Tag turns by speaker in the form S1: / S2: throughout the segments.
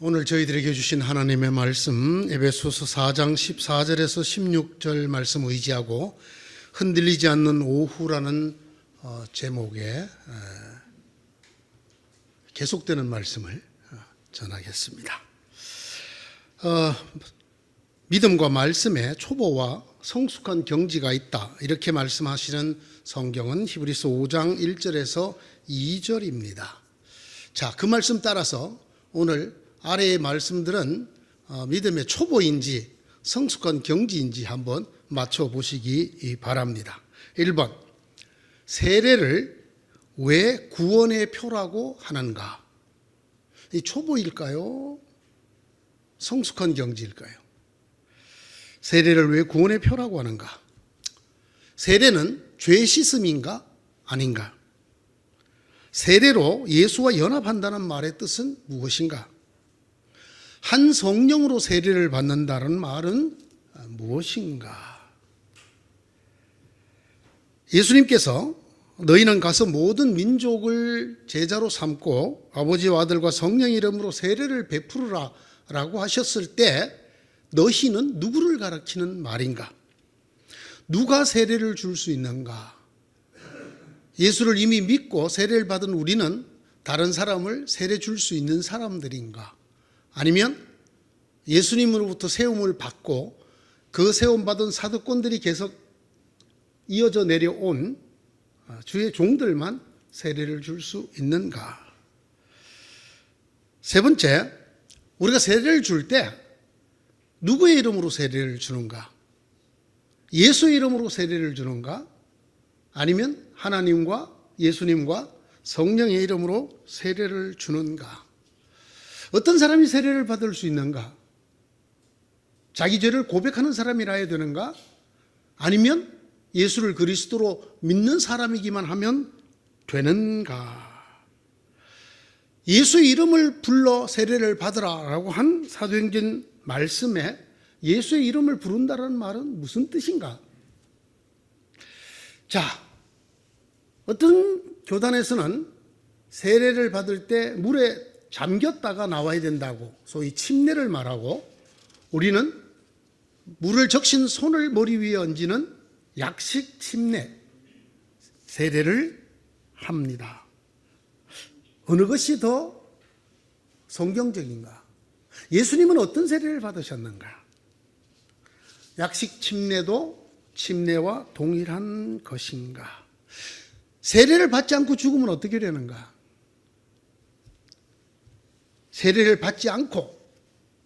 S1: 오늘 저희들에게 주신 하나님의 말씀 에베소서 4장 14절에서 16절 말씀 의지하고 흔들리지 않는 오후라는 제목의 계속되는 말씀을 전하겠습니다. 믿음과 말씀에 초보와 성숙한 경지가 있다, 이렇게 말씀하시는 성경은 히브리서 5장 1절에서 2절입니다. 자, 그 말씀 따라서 오늘 아래의 말씀들은 믿음의 초보인지 성숙한 경지인지 한번 맞춰보시기 바랍니다. 1번, 세례를 왜 구원의 표라고 하는가? 이 초보일까요? 성숙한 경지일까요? 세례를 왜 구원의 표라고 하는가? 세례는 죄 씻음인가? 아닌가? 세례로 예수와 연합한다는 말의 뜻은 무엇인가? 한 성령으로 세례를 받는다는 말은 무엇인가? 예수님께서 너희는 가서 모든 민족을 제자로 삼고 아버지와 아들과 성령 이름으로 세례를 베푸르라 라고 하셨을 때 너희는 누구를 가리키는 말인가? 누가 세례를 줄 수 있는가? 예수를 이미 믿고 세례를 받은 우리는 다른 사람을 세례 줄 수 있는 사람들인가? 아니면 예수님으로부터 세움을 받고 그 세움받은 사도권들이 계속 이어져 내려온 주의 종들만 세례를 줄 수 있는가? 세 번째, 우리가 세례를 줄 때 누구의 이름으로 세례를 주는가? 예수의 이름으로 세례를 주는가? 아니면 하나님과 예수님과 성령의 이름으로 세례를 주는가? 어떤 사람이 세례를 받을 수 있는가? 자기 죄를 고백하는 사람이라야 되는가? 아니면 예수를 그리스도로 믿는 사람이기만 하면 되는가? 예수의 이름을 불러 세례를 받으라라고 한 사도행전 말씀에 예수의 이름을 부른다는 말은 무슨 뜻인가? 자, 어떤 교단에서는 세례를 받을 때 물에 잠겼다가 나와야 된다고 소위 침례를 말하고, 우리는 물을 적신 손을 머리 위에 얹는 약식 침례 세례를 합니다. 어느 것이 더 성경적인가? 예수님은 어떤 세례를 받으셨는가? 약식 침례도 침례와 동일한 것인가? 세례를 받지 않고 죽으면 어떻게 되는가? 세례를 받지 않고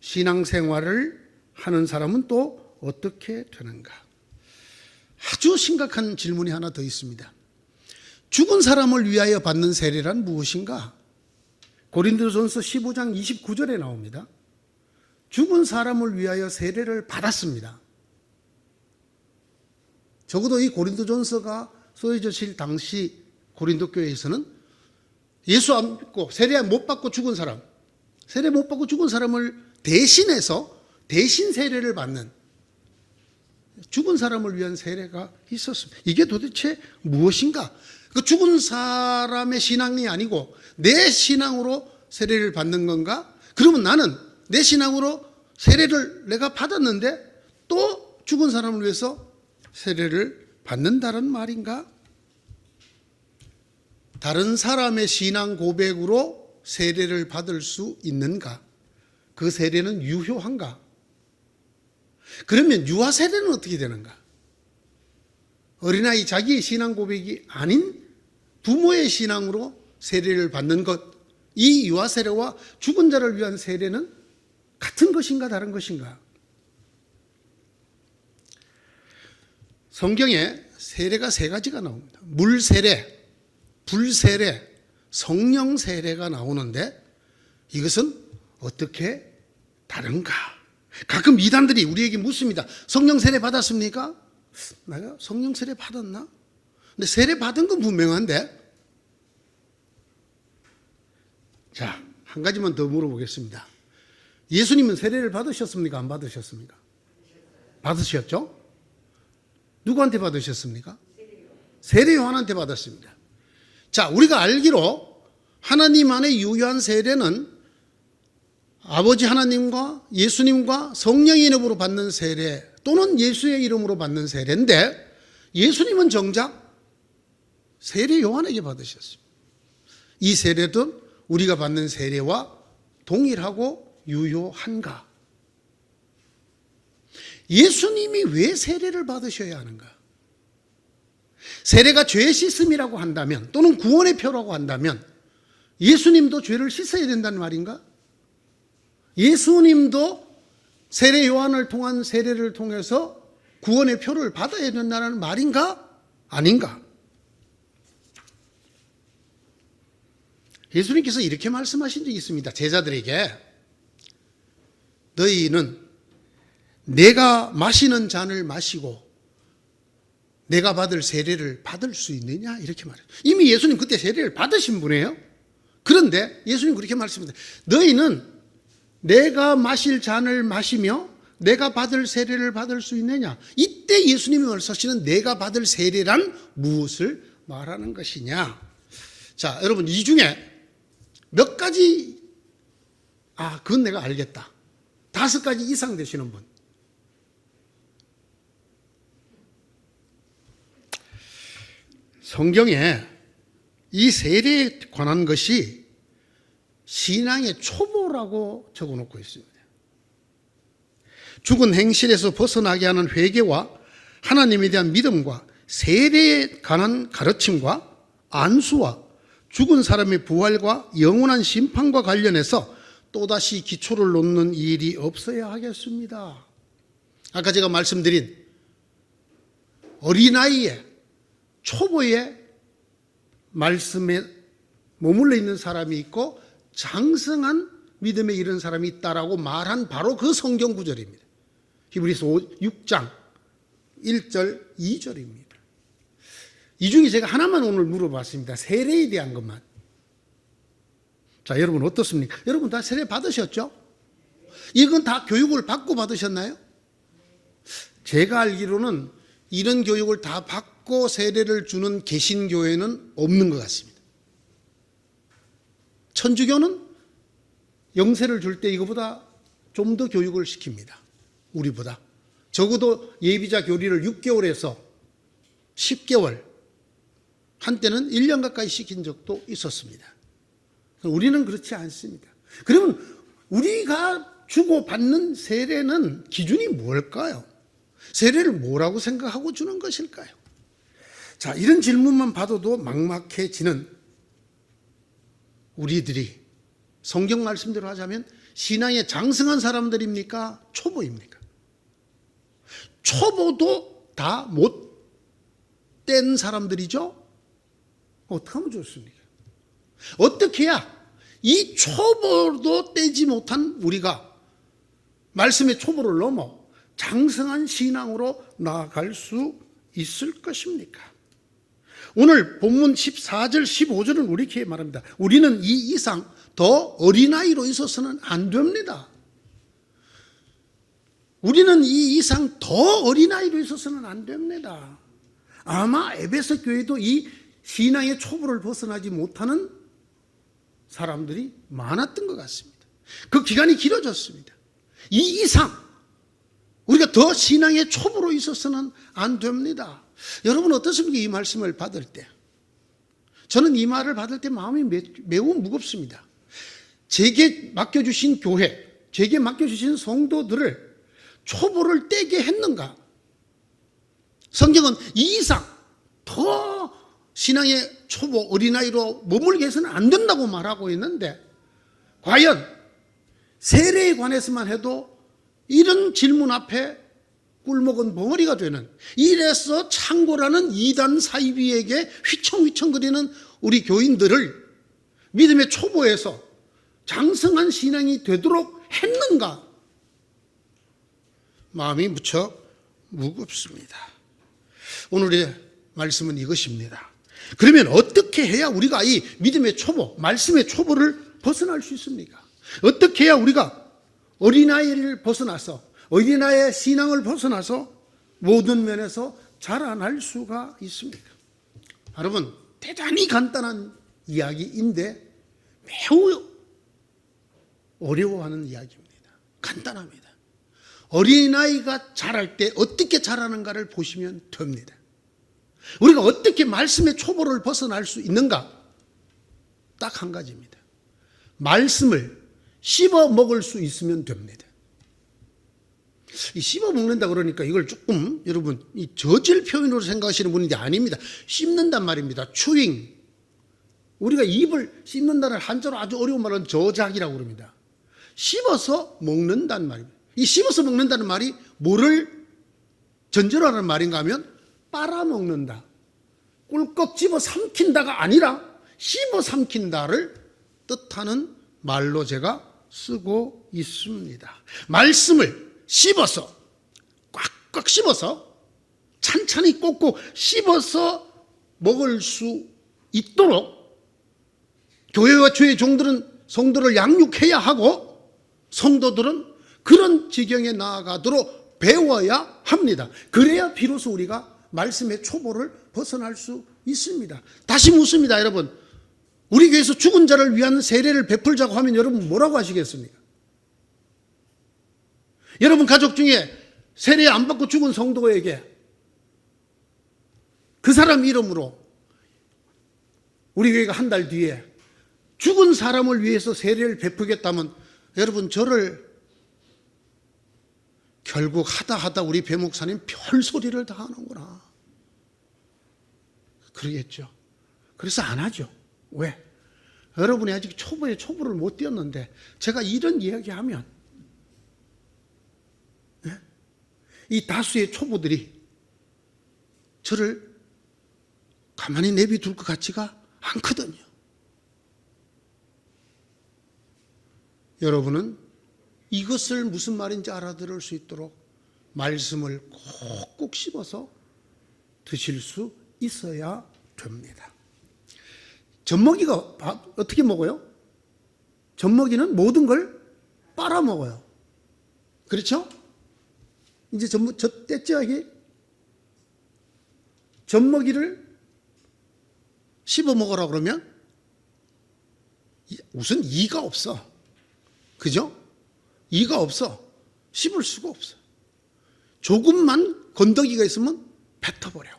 S1: 신앙생활을 하는 사람은 또 어떻게 되는가? 아주 심각한 질문이 하나 더 있습니다. 죽은 사람을 위하여 받는 세례란 무엇인가? 고린도전서 15장 29절에 나옵니다. 죽은 사람을 위하여 세례를 받았습니다. 적어도 이 고린도전서가 써져질 당시 고린도 교회에서는 예수 안 믿고 세례 못 받고 죽은 사람, 세례 못 받고 죽은 사람을 대신해서 대신 세례를 받는 죽은 사람을 위한 세례가 있었습니다. 이게 도대체 무엇인가? 그 죽은 사람의 신앙이 아니고 내 신앙으로 세례를 받는 건가? 그러면 나는 내 신앙으로 세례를 내가 받았는데 또 죽은 사람을 위해서 세례를 받는다는 말인가? 다른 사람의 신앙 고백으로 세례를 받을 수 있는가? 그 세례는 유효한가? 그러면 유아 세례는 어떻게 되는가? 어린아이 자기의 신앙 고백이 아닌 부모의 신앙으로 세례를 받는 것, 이 유아 세례와 죽은 자를 위한 세례는 같은 것인가 다른 것인가? 성경에 세례가 세 가지가 나옵니다. 물 세례, 불 세례, 성령 세례가 나오는데 이것은 어떻게 다른가? 가끔 이단들이 우리에게 묻습니다. 성령 세례 받았습니까? 내가 성령 세례 받았나? 근데 세례 받은 건 분명한데. 자, 한 가지만 더 물어보겠습니다. 예수님은 세례를 받으셨습니까? 안 받으셨습니까? 받으셨죠? 누구한테 받으셨습니까? 세례 요한한테 받았습니다. 자, 우리가 알기로 하나님 안에 유효한 세례는 아버지 하나님과 예수님과 성령의 이름으로 받는 세례 또는 예수의 이름으로 받는 세례인데 예수님은 정작 세례 요한에게 받으셨습니다. 이 세례도 우리가 받는 세례와 동일하고 유효한가? 예수님이 왜 세례를 받으셔야 하는가? 세례가 죄 씻음이라고 한다면 또는 구원의 표라고 한다면 예수님도 죄를 씻어야 된다는 말인가? 예수님도 세례 요한을 통한 세례를 통해서 구원의 표를 받아야 된다는 말인가? 아닌가? 예수님께서 이렇게 말씀하신 적이 있습니다. 제자들에게 너희는 내가 마시는 잔을 마시고 내가 받을 세례를 받을 수 있느냐? 이렇게 말해요. 이미 예수님 그때 세례를 받으신 분이에요. 그런데 예수님 그렇게 말씀합니다. 너희는 내가 마실 잔을 마시며 내가 받을 세례를 받을 수 있느냐? 이때 예수님이 말씀하시는 내가 받을 세례란 무엇을 말하는 것이냐? 자, 여러분 이 중에 몇 가지 그건 내가 알겠다. 5가지 이상 되시는 분. 성경에 이 세례에 관한 것이 신앙의 초보라고 적어놓고 있습니다. 죽은 행실에서 벗어나게 하는 회개와 하나님에 대한 믿음과 세례에 관한 가르침과 안수와 죽은 사람의 부활과 영원한 심판과 관련해서 또다시 기초를 놓는 일이 없어야 하겠습니다. 아까 제가 말씀드린 어린아이의 초보의 말씀에 머물러 있는 사람이 있고 장성한 믿음에 이른 사람이 있다라고 말한 바로 그 성경 구절입니다. 히브리서 6장 1절 2절입니다. 이 중에 제가 하나만 오늘 물어봤습니다. 세례에 대한 것만. 자, 여러분 어떻습니까? 여러분 다 세례 받으셨죠? 이건 다 교육을 받고 받으셨나요? 제가 알기로는 이런 교육을 다 받고 세례를 주는 개신교회는 없는 것 같습니다. 천주교는 영세를 줄 때 이거보다 좀 더 교육을 시킵니다. 우리보다. 적어도 예비자 교리를 6개월에서 10개월, 한때는 1년 가까이 시킨 적도 있었습니다. 우리는 그렇지 않습니다. 그러면 우리가 주고받는 세례는 기준이 뭘까요? 세례를 뭐라고 생각하고 주는 것일까요? 자, 이런 질문만 봐도 막막해지는 우리들이 성경 말씀대로 하자면 신앙에 장성한 사람들입니까? 초보입니까? 초보도 다 못된 사람들이죠? 어떻게 하면 좋습니까? 어떻게 해야 이 초보도 떼지 못한 우리가 말씀의 초보를 넘어 장성한 신앙으로 나아갈 수 있을 것입니까? 오늘 본문 14절 15절은 이렇게 말합니다. 우리는 이 이상 더 어린아이로 있어서는 안 됩니다. 우리는 이 이상 더 어린아이로 있어서는 안 됩니다. 아마 에베소 교회도 이 신앙의 초보를 벗어나지 못하는 사람들이 많았던 것 같습니다. 그 기간이 길어졌습니다. 이 이상 우리가 더 신앙의 초보로 있어서는 안 됩니다. 여러분 어떻습니까? 이 말씀을 받을 때. 저는 이 말을 받을 때 마음이 매우 무겁습니다. 제게 맡겨주신 교회, 제게 맡겨주신 성도들을 초보를 떼게 했는가? 성경은 이 이상 더 신앙의 초보, 어린아이로 머물게 해서는 안 된다고 말하고 있는데 과연 세례에 관해서만 해도 이런 질문 앞에 꿀먹은 벙어리가 되는, 이래서 창고라는 이단 사이비에게 휘청휘청거리는 우리 교인들을 믿음의 초보에서 장성한 신앙이 되도록 했는가? 마음이 무척 무겁습니다. 오늘의 말씀은 이것입니다. 그러면 어떻게 해야 우리가 이 믿음의 초보, 말씀의 초보를 벗어날 수 있습니까? 어떻게 해야 우리가 어린아이를 벗어나서, 어린아이의 신앙을 벗어나서 모든 면에서 자라날 수가 있습니까? 여러분, 대단히 간단한 이야기인데 매우 어려워하는 이야기입니다. 간단합니다. 어린아이가 자랄 때 어떻게 자라는가를 보시면 됩니다. 우리가 어떻게 말씀의 초보를 벗어날 수 있는가? 딱 한 가지입니다. 말씀을 씹어 먹을 수 있으면 됩니다. 이 씹어 먹는다 그러니까 이걸 조금 여러분 이 저질 표현으로 생각하시는 분인데 아닙니다. 씹는단 말입니다. 추잉. 우리가 입을 씹는다는 한자로 아주 어려운 말은 저작이라고 그럽니다. 씹어서 먹는다는 말입니다. 이 씹어서 먹는다는 말이 뭐를 전제로 하는 말인가 하면 빨아먹는다. 꿀꺽 집어 삼킨다가 아니라 씹어 삼킨다를 뜻하는 말로 제가 쓰고 있습니다. 말씀을 씹어서 꽉꽉 씹어서 찬찬히 꼭꼭 씹어서 먹을 수 있도록 교회와 주의 종들은 성도를 양육해야 하고 성도들은 그런 지경에 나아가도록 배워야 합니다. 그래야 비로소 우리가 말씀의 초보를 벗어날 수 있습니다. 다시 묻습니다, 여러분. 우리 교회에서 죽은 자를 위한 세례를 베풀자고 하면 여러분 뭐라고 하시겠습니까? 여러분 가족 중에 세례 안 받고 죽은 성도에게 그 사람 이름으로 우리 교회가 한 달 뒤에 죽은 사람을 위해서 세례를 베푸겠다면 여러분 저를 결국 하다 우리 배 목사님 별소리를 다 하는구나 그러겠죠. 그래서 안 하죠. 왜? 여러분이 아직 초보를 못 뛰었는데 제가 이런 이야기하면 이 다수의 초보들이 저를 가만히 내비둘 것 같지가 않거든요. 여러분은 이것을 무슨 말인지 알아들을 수 있도록 말씀을 콕콕 씹어서 드실 수 있어야 됩니다. 젖먹이가 어떻게 먹어요? 젖먹이는 모든 걸 빨아먹어요. 그렇죠? 이제 젖됐죠, 이게? 젖먹이를 씹어 먹으라 그러면 우선 이가 없어. 그죠? 이가 없어. 씹을 수가 없어. 조금만 건더기가 있으면 뱉어버려.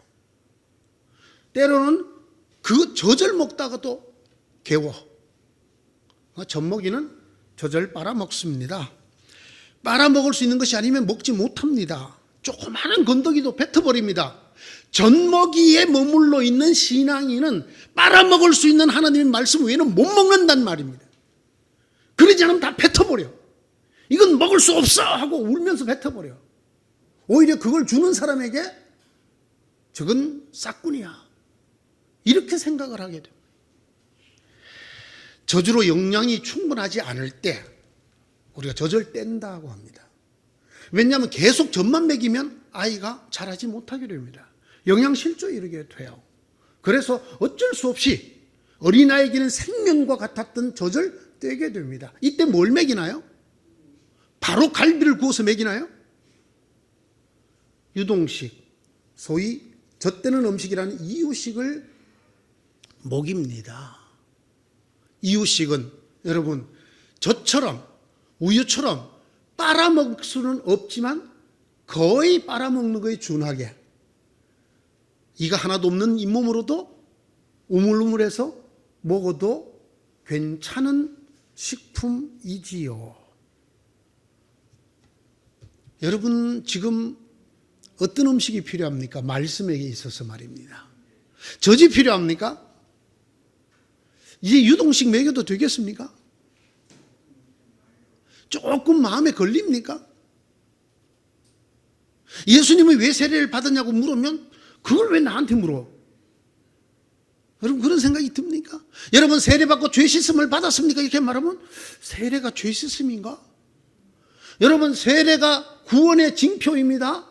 S1: 때로는 그 젖을 먹다가도 개워. 젖먹이는 젖을 빨아먹습니다. 빨아먹을 수 있는 것이 아니면 먹지 못합니다. 조그마한 건더기도 뱉어버립니다. 젖먹이에 머물러 있는 신앙인은 빨아먹을 수 있는 하나님의 말씀 외에는 못 먹는단 말입니다. 그러지 않으면 다 뱉어버려. 이건 먹을 수 없어 하고 울면서 뱉어버려. 오히려 그걸 주는 사람에게 저건 싹군이야 이렇게 생각을 하게 됩니다. 젖으로 영양이 충분하지 않을 때 우리가 젖을 뗀다고 합니다. 왜냐하면 계속 젖만 먹이면 아이가 자라지 못하게 됩니다. 영양실조에 이르게 돼요. 그래서 어쩔 수 없이 어린아이에게는 생명과 같았던 젖을 떼게 됩니다. 이때 뭘 먹이나요? 바로 갈비를 구워서 먹이나요? 유동식, 소위 젖대는 음식이라는 이유식을 먹입니다. 이유식은 여러분 젖처럼 우유처럼 빨아먹을 수는 없지만 거의 빨아먹는 거에 준하게 이가 하나도 없는 잇몸으로도 우물우물해서 먹어도 괜찮은 식품이지요. 여러분 지금 어떤 음식이 필요합니까? 말씀에게 있어서 말입니다. 젖이 필요합니까? 이제 유동식 먹여도 되겠습니까? 조금 마음에 걸립니까? 예수님이 왜 세례를 받았냐고 물으면 그걸 왜 나한테 물어? 여러분 그런 생각이 듭니까? 여러분 세례받고 죄 씻음을 받았습니까? 이렇게 말하면 세례가 죄 씻음인가? 여러분 세례가 구원의 징표입니다.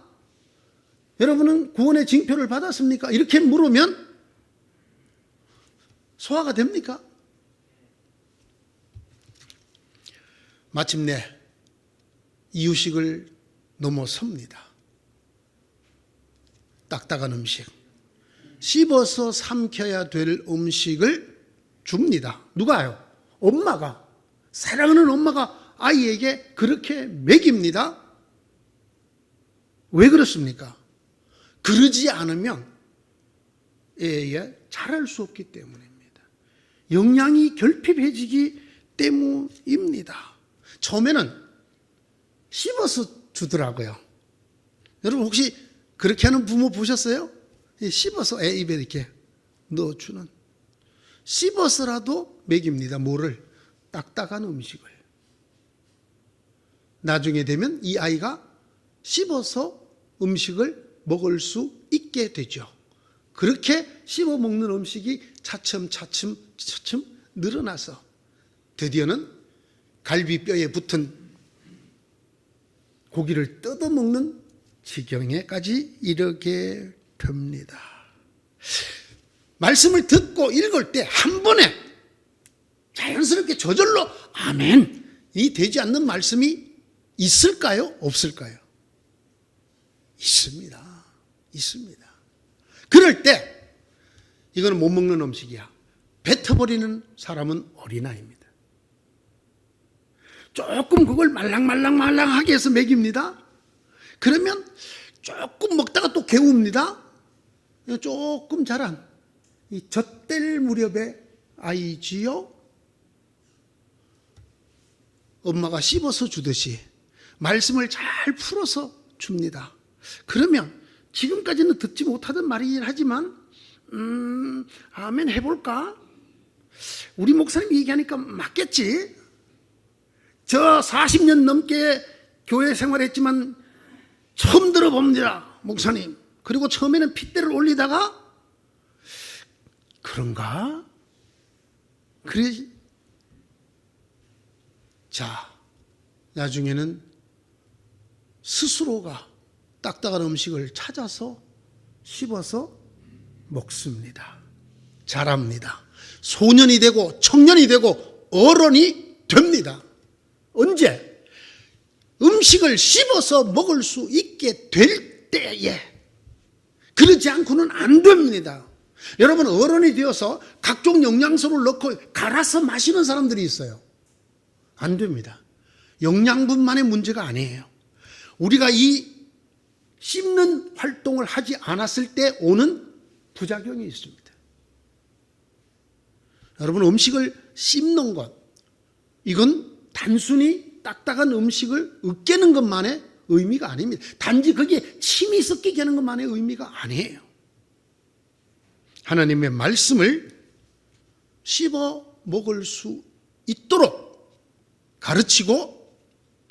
S1: 여러분은 구원의 징표를 받았습니까? 이렇게 물으면 소화가 됩니까? 마침내 이유식을 넘어섭니다. 딱딱한 음식, 씹어서 삼켜야 될 음식을 줍니다. 누가요? 엄마가, 사랑하는 엄마가 아이에게 그렇게 먹입니다. 왜 그렇습니까? 그러지 않으면 애에 자랄 수 없기 때문입니다. 영양이 결핍해지기 때문입니다. 처음에는 씹어서 주더라고요. 여러분 혹시 그렇게 하는 부모 보셨어요? 씹어서 애 입에 이렇게 넣어주는, 씹어서라도 먹입니다. 뭐를? 딱딱한 음식을. 나중에 되면 이 아이가 씹어서 음식을 먹을 수 있게 되죠. 그렇게 씹어 먹는 음식이 차츰 늘어나서 드디어는 갈비뼈에 붙은 고기를 뜯어먹는 지경에까지 이르게 됩니다. 말씀을 듣고 읽을 때 한 번에 자연스럽게 저절로 아멘이 되지 않는 말씀이 있을까요? 없을까요? 있습니다. 그럴 때 이거는 못 먹는 음식이야. 뱉어버리는 사람은 어린아이입니다. 조금 그걸 말랑하게 해서 먹입니다. 그러면 조금 먹다가 또 개웁니다. 조금 자란 이 젖될 무렵의 아이지요. 엄마가 씹어서 주듯이 말씀을 잘 풀어서 줍니다. 그러면 지금까지는 듣지 못하던 말이긴 하지만 아멘 해볼까? 우리 목사님이 얘기하니까 맞겠지? 저 40년 넘게 교회 생활했지만 처음 들어봅니다, 목사님. 그리고 처음에는 핏대를 올리다가 그런가? 그래. 자, 나중에는 스스로가 딱딱한 음식을 찾아서 씹어서 먹습니다. 자랍니다. 소년이 되고 청년이 되고 어른이 됩니다. 언제? 음식을 씹어서 먹을 수 있게 될 때에. 그러지 않고는 안 됩니다. 여러분, 어른이 되어서 각종 영양소를 넣고 갈아서 마시는 사람들이 있어요. 안 됩니다. 영양분만의 문제가 아니에요. 우리가 이 씹는 활동을 하지 않았을 때 오는 부작용이 있습니다. 여러분, 음식을 씹는 것, 이건 단순히 딱딱한 음식을 으깨는 것만의 의미가 아닙니다. 단지 거기에 침이 섞이게 하는 것만의 의미가 아니에요. 하나님의 말씀을 씹어 먹을 수 있도록 가르치고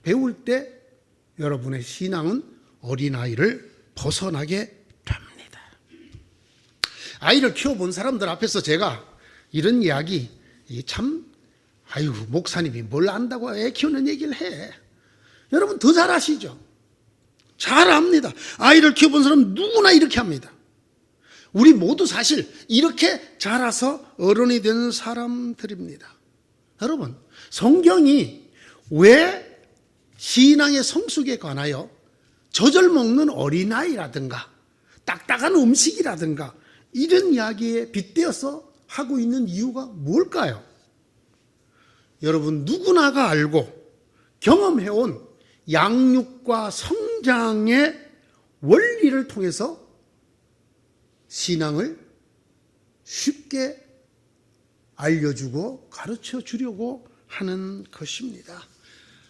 S1: 배울 때 여러분의 신앙은 어린아이를 벗어나게 됩니다. 아이를 키워본 사람들 앞에서 제가 이런 이야기, 목사님이 뭘 안다고 애 키우는 얘기를 해. 여러분 더 잘 아시죠? 잘 압니다. 아이를 키워본 사람은 누구나 이렇게 합니다. 우리 모두 사실 이렇게 자라서 어른이 되는 사람들입니다. 여러분, 성경이 왜 신앙의 성숙에 관하여 젖을 먹는 어린아이라든가 딱딱한 음식이라든가 이런 이야기에 빗대어서 하고 있는 이유가 뭘까요? 여러분 누구나가 알고 경험해온 양육과 성장의 원리를 통해서 신앙을 쉽게 알려주고 가르쳐 주려고 하는 것입니다.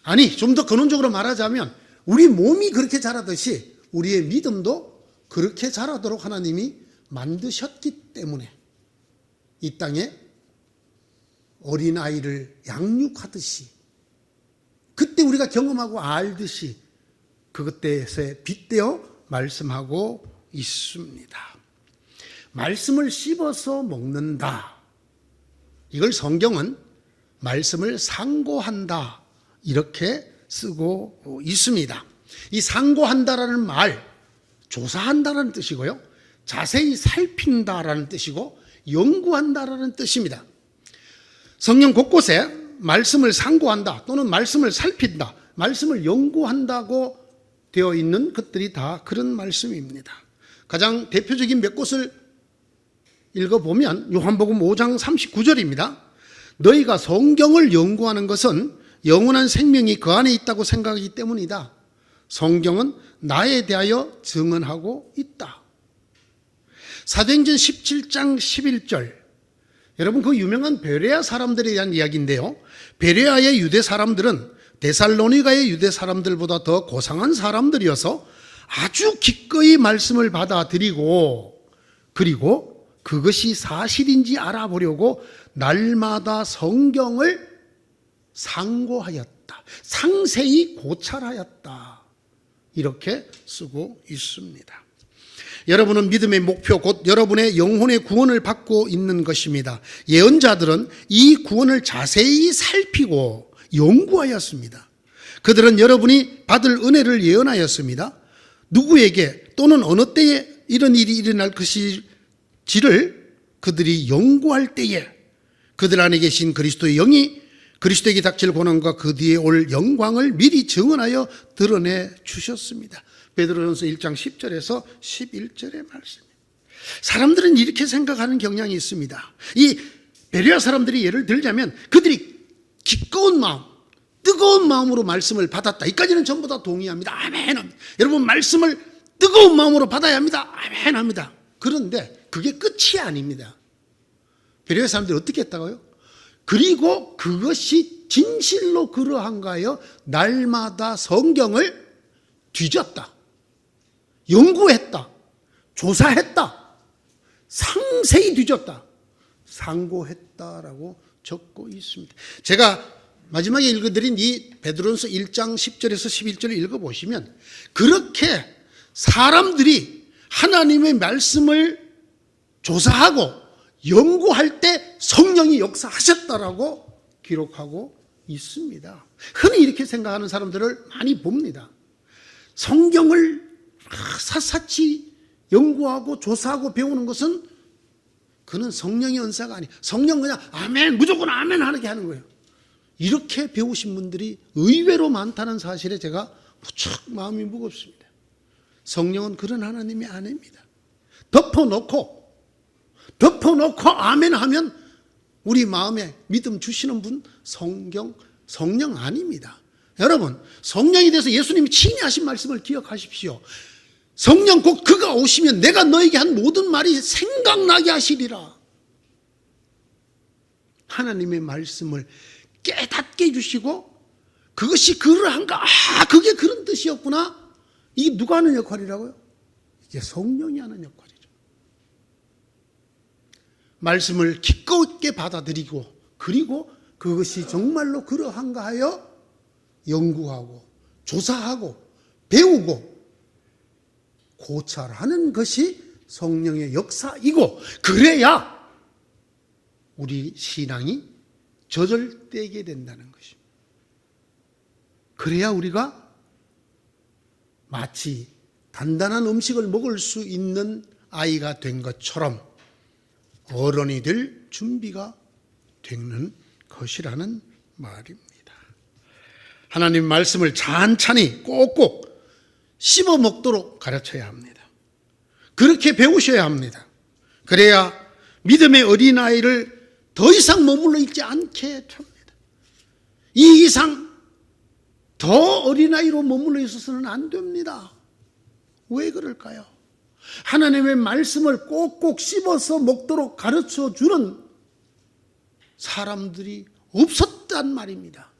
S1: 아니, 좀 더 근원적으로 말하자면 우리 몸이 그렇게 자라듯이 우리의 믿음도 그렇게 자라도록 하나님이 만드셨기 때문에 이 땅에 어린아이를 양육하듯이 그때 우리가 경험하고 알듯이 그것에 빗대어 말씀하고 있습니다. 말씀을 씹어서 먹는다. 이걸 성경은 말씀을 상고한다 이렇게 쓰고 있습니다. 이 상고한다라는 말, 조사한다라는 뜻이고요, 자세히 살핀다라는 뜻이고 연구한다라는 뜻입니다. 성경 곳곳에 말씀을 상고한다 또는 말씀을 살핀다, 말씀을 연구한다고 되어 있는 것들이 다 그런 말씀입니다. 가장 대표적인 몇 곳을 읽어보면 요한복음 5장 39절입니다. 너희가 성경을 연구하는 것은 영원한 생명이 그 안에 있다고 생각하기 때문이다. 성경은 나에 대하여 증언하고 있다. 사도행전 17장 11절. 여러분, 그 유명한 베레아 사람들에 대한 이야기인데요. 베레아의 유대 사람들은 데살로니가의 유대 사람들보다 더 고상한 사람들이어서 아주 기꺼이 말씀을 받아들이고, 그리고 그것이 사실인지 알아보려고 날마다 성경을 상고하였다. 상세히 고찰하였다. 이렇게 쓰고 있습니다. 여러분은 믿음의 목표, 곧 여러분의 영혼의 구원을 받고 있는 것입니다. 예언자들은 이 구원을 자세히 살피고 연구하였습니다. 그들은 여러분이 받을 은혜를 예언하였습니다. 누구에게 또는 어느 때에 이런 일이 일어날 것일지를 그들이 연구할 때에 그들 안에 계신 그리스도의 영이 그리스도에게 닥칠 고난과 그 뒤에 올 영광을 미리 증언하여 드러내 주셨습니다. 베드로전서 1장 10절에서 11절의 말씀입니다. 사람들은 이렇게 생각하는 경향이 있습니다. 이 베레아 사람들이 예를 들자면 그들이 기꺼운 마음, 뜨거운 마음으로 말씀을 받았다. 이까지는 전부 다 동의합니다. 아멘 합니다. 여러분, 말씀을 뜨거운 마음으로 받아야 합니다. 아멘 합니다. 그런데 그게 끝이 아닙니다. 베레아 사람들이 어떻게 했다고요? 그리고 그것이 진실로 그러한가 하여 날마다 성경을 뒤졌다. 연구했다. 조사했다. 상세히 뒤졌다. 상고했다라고 적고 있습니다. 제가 마지막에 읽어드린 이 베드로전서 1장 10절에서 11절을 읽어보시면 그렇게 사람들이 하나님의 말씀을 조사하고 연구할 때 성령이 역사하셨다라고 기록하고 있습니다. 흔히 이렇게 생각하는 사람들을 많이 봅니다. 성경을 샅샅이 연구하고 조사하고 배우는 것은 그는 성령의 은사가 아니에요. 성령 그냥 아멘, 무조건 아멘 하게 하는 거예요. 이렇게 배우신 분들이 의외로 많다는 사실에 제가 무척 마음이 무겁습니다. 성령은 그런 하나님이 아닙니다. 덮어놓고 아멘 하면 우리 마음에 믿음 주시는 분 성령 아닙니다. 여러분, 성령에 대해서 예수님이 친히 하신 말씀을 기억하십시오. 성령 곧 그가 오시면 내가 너에게 한 모든 말이 생각나게 하시리라. 하나님의 말씀을 깨닫게 해주시고 그것이 그러한가? 그게 그런 뜻이었구나. 이게 누가 하는 역할이라고요? 이게 성령이 하는 역할이죠. 말씀을 기꺼이 받아들이고 그리고 그것이 정말로 그러한가 하여 연구하고 조사하고 배우고 고찰하는 것이 성령의 역사이고, 그래야 우리 신앙이 저절되게 된다는 것입니다. 그래야 우리가 마치 단단한 음식을 먹을 수 있는 아이가 된 것처럼 어른이 될 준비가 되는 것이라는 말입니다. 하나님 말씀을 찬찬히 꼭꼭 씹어 먹도록 가르쳐야 합니다. 그렇게 배우셔야 합니다. 그래야 믿음의 어린아이를 더 이상 머물러 있지 않게 됩니다. 이 이상 더 어린아이로 머물러 있어서는 안 됩니다. 왜 그럴까요? 하나님의 말씀을 꼭꼭 씹어서 먹도록 가르쳐 주는 사람들이 없었단 말입니다.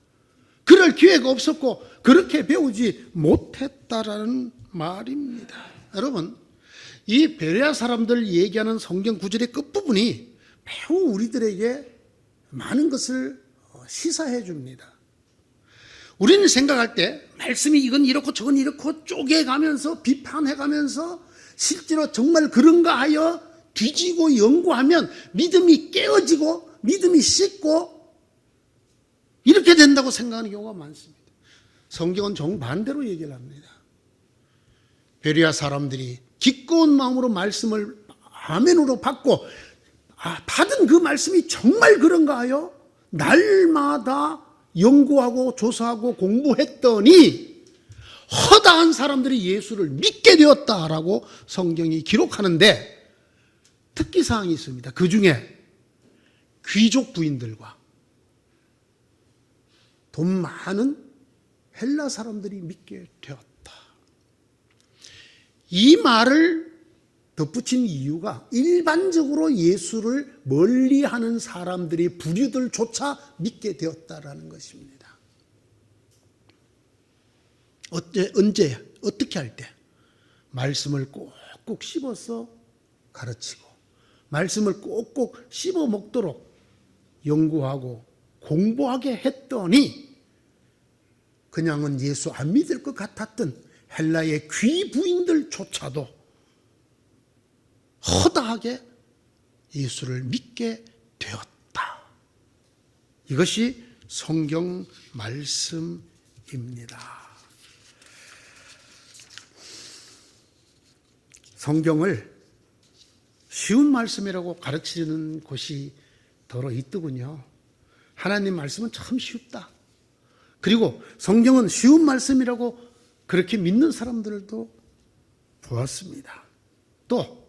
S1: 그럴 기회가 없었고 그렇게 배우지 못했다라는 말입니다. 여러분, 이 베레아 사람들 얘기하는 성경 구절의 끝부분이 매우 우리들에게 많은 것을 시사해 줍니다. 우리는 생각할 때 말씀이 이건 이렇고 저건 이렇고 쪼개가면서 비판해가면서 실제로 정말 그런가 하여 뒤지고 연구하면 믿음이 깨어지고 믿음이 씻고 이렇게 된다고 생각하는 경우가 많습니다. 성경은 정반대로 얘기를 합니다. 베레아 사람들이 기꺼운 마음으로 말씀을 아멘으로 받고 받은 그 말씀이 정말 그런가 하여 날마다 연구하고 조사하고 공부했더니 허다한 사람들이 예수를 믿게 되었다라고 성경이 기록하는데 특기사항이 있습니다. 그 중에 귀족 부인들과 돈 많은 헬라 사람들이 믿게 되었다. 이 말을 덧붙인 이유가 일반적으로 예수를 멀리하는 사람들이 부류들조차 믿게 되었다라는 것입니다. 언제 어떻게 할 때? 말씀을 꼭꼭 씹어서 가르치고 말씀을 꼭꼭 씹어 먹도록 연구하고 공부하게 했더니 그냥은 예수 안 믿을 것 같았던 헬라의 귀부인들조차도 허다하게 예수를 믿게 되었다. 이것이 성경 말씀입니다. 성경을 쉬운 말씀이라고 가르치는 곳이 더러 있더군요. 하나님 말씀은 참 쉽다. 그리고 성경은 쉬운 말씀이라고 그렇게 믿는 사람들도 보았습니다. 또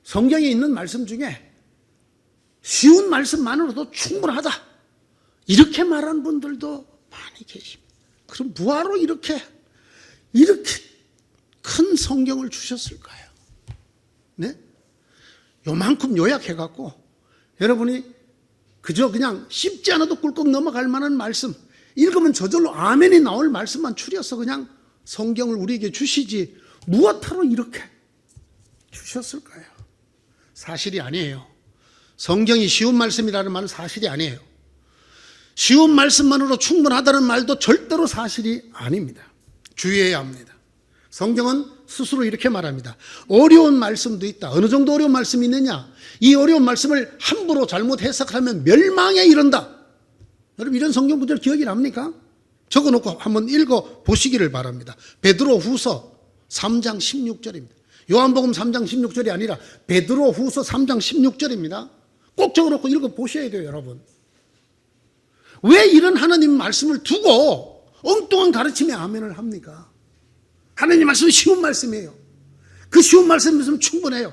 S1: 성경에 있는 말씀 중에 쉬운 말씀만으로도 충분하다. 이렇게 말하는 분들도 많이 계십니다. 그럼 뭐하러 이렇게 큰 성경을 주셨을까요? 네? 요만큼 요약해갖고 여러분이 그저 그냥 쉽지 않아도 꿀꺽 넘어갈 만한 말씀, 읽으면 저절로 아멘이 나올 말씀만 추려서 그냥 성경을 우리에게 주시지 무엇하러 이렇게 주셨을까요? 사실이 아니에요. 성경이 쉬운 말씀이라는 말은 사실이 아니에요. 쉬운 말씀만으로 충분하다는 말도 절대로 사실이 아닙니다. 주의해야 합니다. 성경은 스스로 이렇게 말합니다. 어려운 말씀도 있다. 어느 정도 어려운 말씀이 있느냐? 이 어려운 말씀을 함부로 잘못 해석하면 멸망에 이른다. 여러분 이런 성경 구절 기억이 납니까? 적어놓고 한번 읽어보시기를 바랍니다. 베드로 후서 3장 16절입니다. 요한복음 3장 16절이 아니라 베드로 후서 3장 16절입니다. 꼭 적어놓고 읽어보셔야 돼요, 여러분. 왜 이런 하나님 말씀을 두고 엉뚱한 가르침에 아멘을 합니까? 하나님 말씀은 쉬운 말씀이에요. 그 쉬운 말씀이면 충분해요.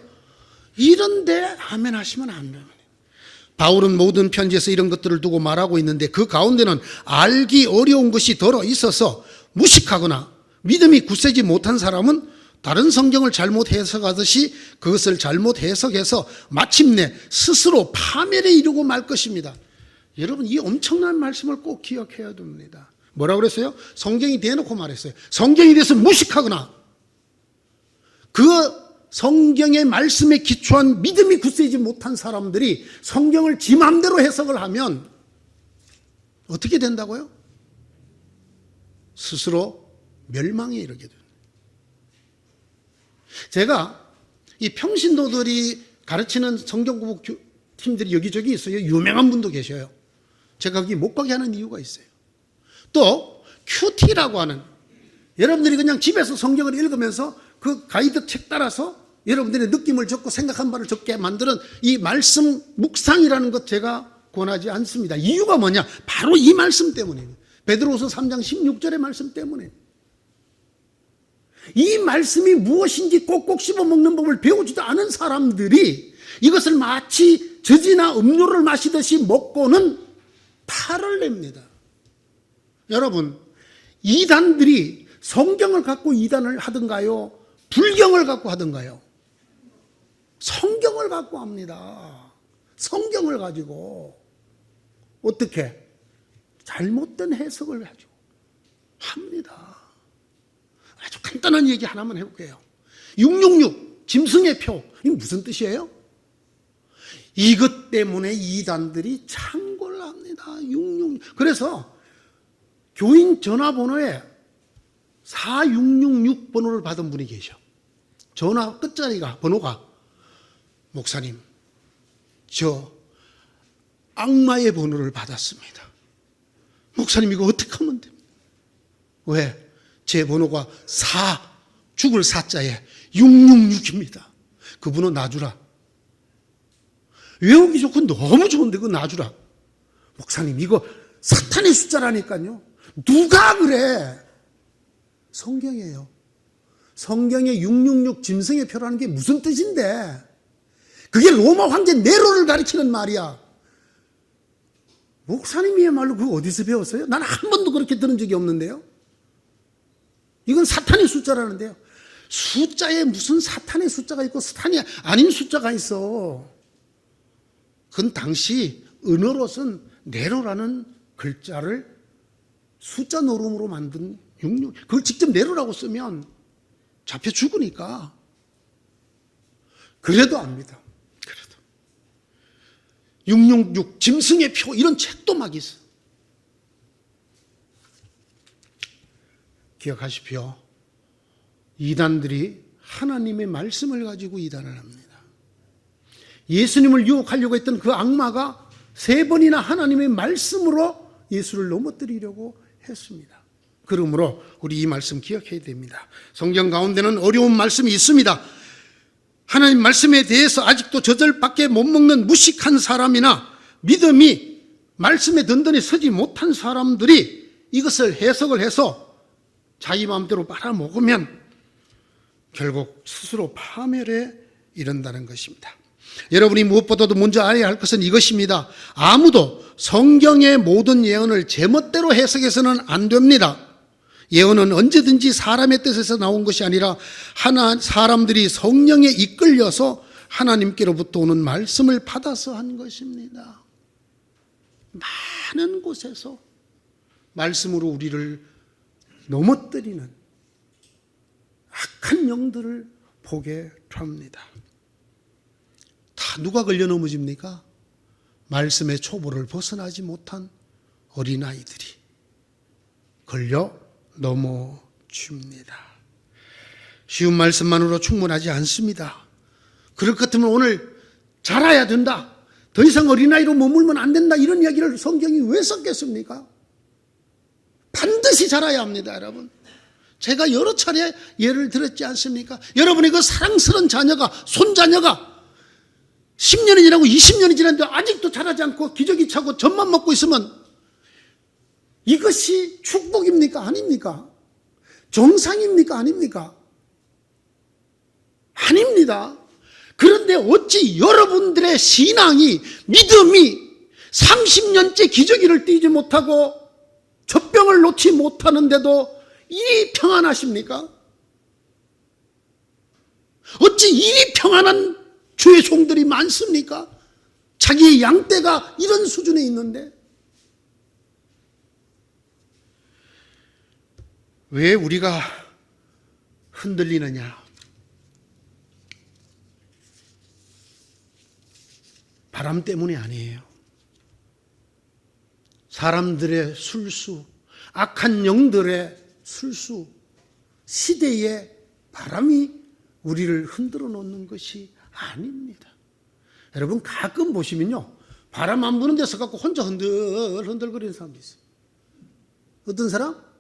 S1: 이런데 아멘 하시면 안 돼요. 바울은 모든 편지에서 이런 것들을 두고 말하고 있는데 그 가운데는 알기 어려운 것이 더러 있어서 무식하거나 믿음이 굳세지 못한 사람은 다른 성경을 잘못 해석하듯이 그것을 잘못 해석해서 마침내 스스로 파멸에 이르고 말 것입니다. 여러분 이 엄청난 말씀을 꼭 기억해야 됩니다. 뭐라고 그랬어요? 성경이 대놓고 말했어요. 성경에 대해서 무식하거나 그 성경의 말씀에 기초한 믿음이 굳세지 못한 사람들이 성경을 지 맘대로 해석을 하면 어떻게 된다고요? 스스로 멸망에 이르게 됩니다. 제가 이 평신도들이 가르치는 성경공부 팀들이 여기저기 있어요. 유명한 분도 계셔요. 제가 거기 못 가게 하는 이유가 있어요. 또 큐티라고 하는 여러분들이 그냥 집에서 성경을 읽으면서 그 가이드 책 따라서 여러분들의 느낌을 적고 생각한 바를 적게 만드는 이 말씀 묵상이라는 것 제가 권하지 않습니다. 이유가 뭐냐? 바로 이 말씀 때문이에요. 베드로후서 3장 16절의 말씀 때문에. 이 말씀이 무엇인지 꼭꼭 씹어먹는 법을 배우지도 않은 사람들이 이것을 마치 젖이나 음료를 마시듯이 먹고는 탈을 냅니다. 여러분, 이단들이 성경을 갖고 이단을 하든가요? 불경을 갖고 하든가요? 성경을 갖고 합니다. 성경을 가지고 어떻게? 잘못된 해석을 가지고 합니다. 아주 간단한 얘기 하나만 해볼게요. 666 짐승의 표, 이게 무슨 뜻이에요? 이것 때문에 이단들이 창궐을 합니다. 666. 그래서 교인 전화번호에 4666 번호를 받은 분이 계셔. 전화 끝자리가 번호가 목사님, 저 악마의 번호를 받았습니다. 목사님 이거 어떻게 하면 됩니까? 왜? 제 번호가 죽을 사자에 666입니다. 그 번호 놔주라. 외우기 좋고 너무 좋은데 그거 놔주라. 목사님 이거 사탄의 숫자라니까요. 누가 그래? 성경이에요. 성경의 666 짐승의 표라는 게 무슨 뜻인데? 그게 로마 황제 네로를 가리키는 말이야. 목사님이야말로 그거 어디서 배웠어요? 나는 한 번도 그렇게 들은 적이 없는데요. 이건 사탄의 숫자라는데요. 숫자에 무슨 사탄의 숫자가 있고 사탄이 아닌 숫자가 있어. 그건 당시 은어로선 네로라는 글자를 숫자 노름으로 만든 66. 그걸 직접 네로라고 쓰면 잡혀 죽으니까. 그래도 압니다. 그래도 666 짐승의 표 이런 책도 막 있어. 기억하십시오. 이단들이 하나님의 말씀을 가지고 이단을 합니다. 예수님을 유혹하려고 했던 그 악마가 3번이나 하나님의 말씀으로 예수를 넘어뜨리려고 했습니다. 그러므로 우리 이 말씀 기억해야 됩니다. 성경 가운데는 어려운 말씀이 있습니다. 하나님 말씀에 대해서 아직도 젖을밖에 못 먹는 무식한 사람이나 믿음이 말씀에 든든히 서지 못한 사람들이 이것을 해석을 해서 자기 마음대로 빨아먹으면 결국 스스로 파멸에 이른다는 것입니다. 여러분이 무엇보다도 먼저 알아야 할 것은 이것입니다. 아무도 성경의 모든 예언을 제멋대로 해석해서는 안 됩니다. 예언은 언제든지 사람의 뜻에서 나온 것이 아니라 사람들이 성령에 이끌려서 하나님께로부터 오는 말씀을 받아서 한 것입니다. 많은 곳에서 말씀으로 우리를 넘어뜨리는 악한 영들을 보게 됩니다. 다 누가 걸려 넘어집니까? 말씀의 초보를 벗어나지 못한 어린아이들이 걸려 넘어집니다. 쉬운 말씀만으로 충분하지 않습니다. 그럴 것 같으면 오늘 자라야 된다, 더 이상 어린아이로 머물면 안 된다, 이런 이야기를 성경이 왜 썼겠습니까? 반드시 자라야 합니다, 여러분. 제가 여러 차례 예를 들었지 않습니까? 여러분의 그 사랑스러운 자녀가, 손자녀가 10년이 지나고 20년이 지났는데 아직도 자라지 않고 기저귀 차고 젖만 먹고 있으면 이것이 축복입니까? 아닙니까? 정상입니까? 아닙니까? 아닙니다. 그런데 어찌 여러분들의 신앙이, 믿음이 30년째 기저귀를 띄지 못하고 젖병을 놓지 못하는데도 이리 평안하십니까? 어찌 이리 평안한 주의 종들이 많습니까? 자기의 양떼가 이런 수준에 있는데 왜 우리가 흔들리느냐? 바람 때문이 아니에요. 사람들의 술수, 악한 영들의 술수, 시대의 바람이 우리를 흔들어 놓는 것이 아닙니다. 여러분 가끔 보시면요, 바람 안 부는 데서 갖고 혼자 흔들거리는 사람도 있어요. 어떤 사람?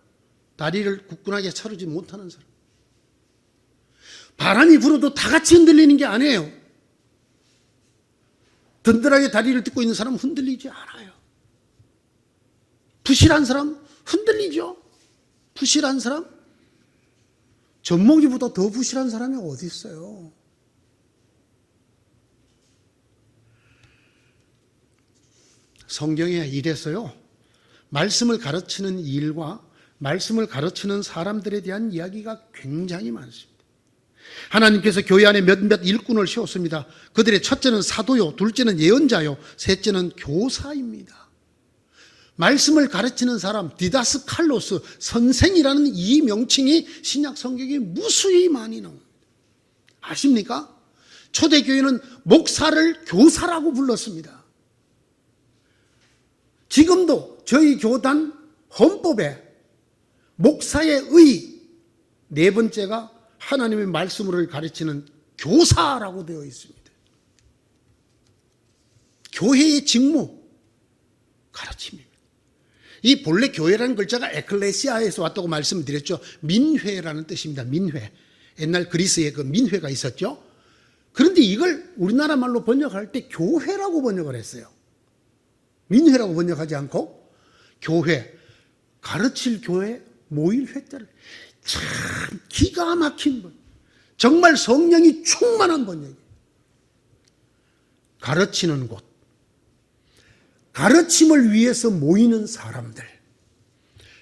S1: 다리를 굳건하게 차르지 못하는 사람. 바람이 불어도 다 같이 흔들리는 게 아니에요. 든든하게 다리를 딛고 있는 사람은 흔들리지 않아요. 부실한 사람 흔들리죠. 부실한 사람? 젖먹이보다 더 부실한 사람이 어디 있어요? 성경에 이래서요, 말씀을 가르치는 일과 말씀을 가르치는 사람들에 대한 이야기가 굉장히 많습니다. 하나님께서 교회 안에 몇몇 일꾼을 세웠습니다. 그들의 첫째는 사도요, 둘째는 예언자요, 셋째는 교사입니다. 말씀을 가르치는 사람, 디다스칼로스, 선생이라는 이 명칭이 신약 성경에 무수히 많이 나옵니다. 아십니까? 초대교회는 목사를 교사라고 불렀습니다. 지금도 저희 교단 헌법에 목사의 의 네 번째가 하나님의 말씀을 가르치는 교사라고 되어 있습니다. 교회의 직무, 가르침입니다. 이 본래 교회라는 글자가 에클레시아에서 왔다고 말씀드렸죠. 민회라는 뜻입니다. 민회. 옛날 그리스에 그 민회가 있었죠. 그런데 이걸 우리나라 말로 번역할 때 교회라고 번역을 했어요. 민회라고 번역하지 않고 교회, 가르칠 교회, 모일 회자를. 참 기가 막힌 번, 정말 성령이 충만한 번역이에요. 가르치는 곳, 가르침을 위해서 모이는 사람들,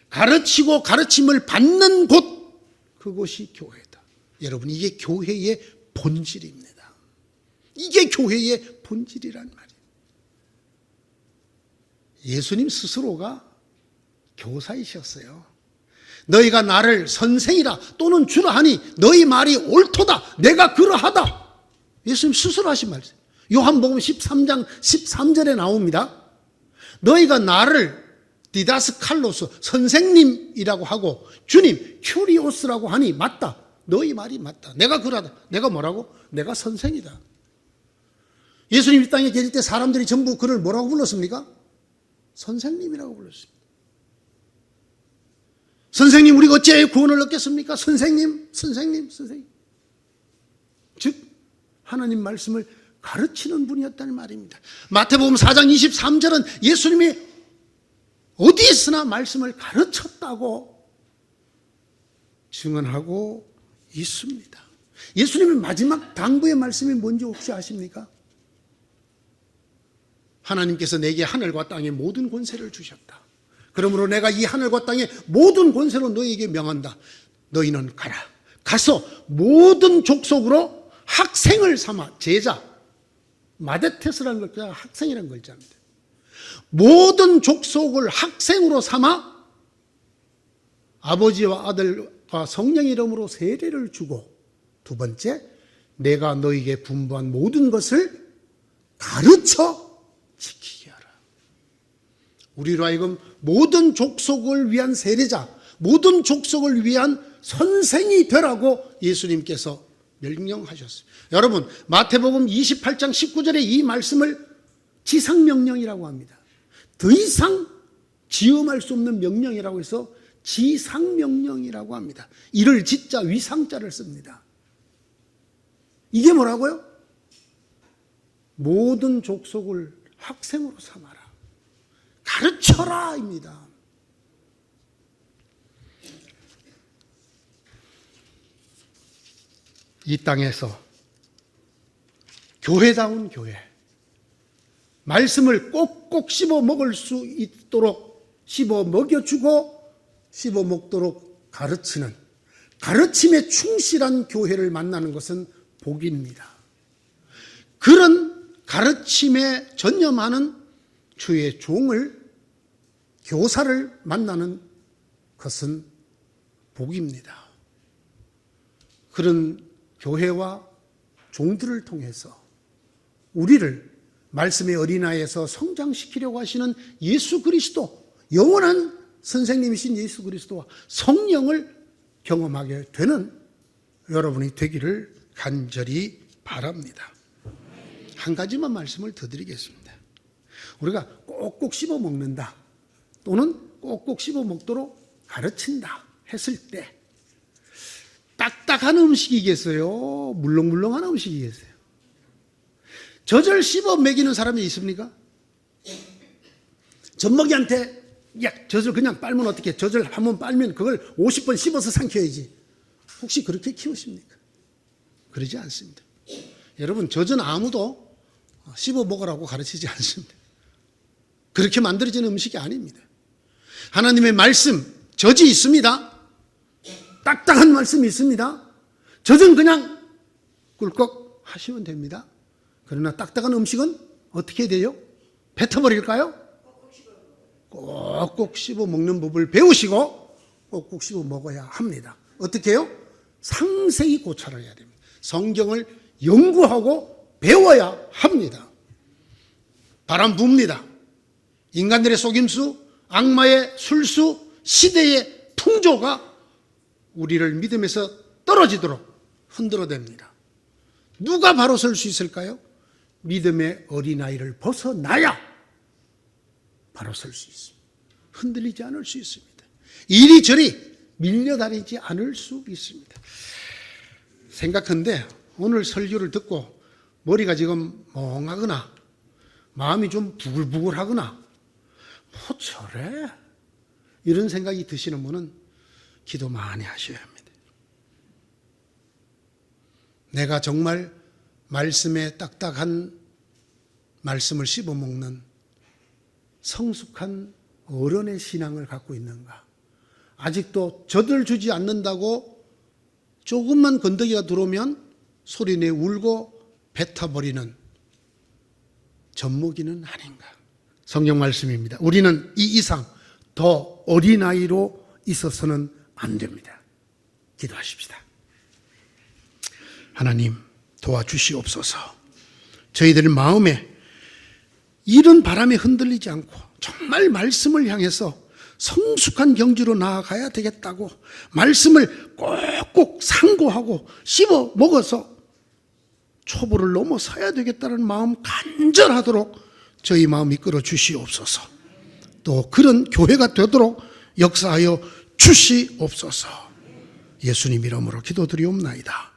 S1: 가르치고 가르침을 받는 곳, 그것이 교회다. 여러분, 이게 교회의 본질입니다. 이게 교회의 본질이란 말이에요. 예수님 스스로가 교사이셨어요. 너희가 나를 선생이라 또는 주라 하니 너희 말이 옳도다. 내가 그러하다. 예수님 스스로 하신 말이에요. 요한복음 13장 13절에 나옵니다. 너희가 나를 디다스칼로스 선생님이라고 하고 주님 큐리오스라고 하니 맞다. 너희 말이 맞다. 내가 그러하다. 내가 뭐라고? 내가 선생이다. 예수님 이 땅에 계실 때 사람들이 전부 그를 뭐라고 불렀습니까? 선생님이라고 불렀습니다. 선생님, 우리가 어찌하여 구원을 얻겠습니까? 선생님, 선생님, 선생님. 즉 하나님 말씀을 가르치는 분이었다는 말입니다. 마태복음 4장 23절은 예수님이 어디에서나 말씀을 가르쳤다고 증언하고 있습니다. 예수님의 마지막 당부의 말씀이 뭔지 혹시 아십니까? 하나님께서 내게 하늘과 땅의 모든 권세를 주셨다. 그러므로 내가 이 하늘과 땅의 모든 권세로 너희에게 명한다. 너희는 가라. 가서 모든 족속으로 학생을 삼아. 제자. 마데테스라는 글자, 학생이라는 글자입니다. 모든 족속을 학생으로 삼아 아버지와 아들과 성령 이름으로 세례를 주고, 두 번째, 내가 너희에게 분부한 모든 것을 가르쳐 지키게 하라. 우리로 하여금 모든 족속을 위한 세례자, 모든 족속을 위한 선생이 되라고 예수님께서 명령하셨어요. 여러분, 마태복음 28장 19절에 이 말씀을 지상명령이라고 합니다. 더 이상 지음할 수 없는 명령이라고 해서 지상명령이라고 합니다. 이를 짓자 위상자를 씁니다. 이게 뭐라고요? 모든 족속을 학생으로 삼아라. 가르쳐라 입니다. 이 땅에서 교회다운 교회, 말씀을 꼭꼭 씹어 먹을 수 있도록 씹어 먹여주고 씹어 먹도록 가르치는, 가르침에 충실한 교회를 만나는 것은 복입니다. 그런 가르침에 전념하는 주의 종을, 교사를 만나는 것은 복입니다. 그런 교회와 종들을 통해서 우리를 말씀의 어린아이에서 성장시키려고 하시는 예수 그리스도, 영원한 선생님이신 예수 그리스도와 성령을 경험하게 되는 여러분이 되기를 간절히 바랍니다. 한 가지만 말씀을 더 드리겠습니다. 우리가 꼭꼭 씹어 먹는다 또는 꼭꼭 씹어 먹도록 가르친다 했을 때 딱딱한 음식이겠어요? 물렁물렁한 음식이겠어요? 젖을 씹어 먹이는 사람이 있습니까? 젖먹이한테 야, 젖을 그냥 빨면 어떻게? 젖을 한번 빨면 그걸 50번 씹어서 삼켜야지. 혹시 그렇게 키우십니까? 그러지 않습니다. 여러분, 젖은 아무도 씹어 먹으라고 가르치지 않습니다. 그렇게 만들어지는 음식이 아닙니다. 하나님의 말씀, 젖이 있습니다. 딱딱한 말씀이 있습니다. 젖은 그냥 꿀꺽 하시면 됩니다. 그러나 딱딱한 음식은 어떻게 돼요? 뱉어버릴까요? 꼭꼭 씹어 먹는 법을 배우시고 꼭꼭 씹어 먹어야 합니다. 어떻게 해요? 상세히 고찰을 해야 됩니다. 성경을 연구하고 배워야 합니다. 바람 붑니다. 인간들의 속임수, 악마의 술수, 시대의 풍조가 우리를 믿음에서 떨어지도록 흔들어댑니다. 누가 바로 설 수 있을까요? 믿음의 어린아이를 벗어나야 바로 설 수 있습니다. 흔들리지 않을 수 있습니다. 이리저리 밀려다니지 않을 수 있습니다. 생각한데 오늘 설교를 듣고 머리가 지금 멍하거나 마음이 좀 부글부글하거나 뭐 저래? 이런 생각이 드시는 분은 기도 많이 하셔야 합니다. 내가 정말 말씀에 딱딱한 말씀을 씹어먹는 성숙한 어른의 신앙을 갖고 있는가? 아직도 젖을 주지 않는다고 조금만 건더기가 들어오면 소리내 울고 뱉어버리는 젖먹이는 아닌가? 성경 말씀입니다. 우리는 이 이상 더 어린아이로 있어서는 안 됩니다. 기도하십시다. 하나님 도와주시옵소서. 저희들 마음에 이런 바람에 흔들리지 않고 정말 말씀을 향해서 성숙한 경지로 나아가야 되겠다고, 말씀을 꼭꼭 상고하고 씹어 먹어서 초보를 넘어서야 되겠다는 마음 간절하도록 저희 마음 이끌어 주시옵소서. 또 그런 교회가 되도록 역사하여 주시옵소서. 예수님 이름으로 기도드리옵나이다.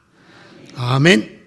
S1: 아멘.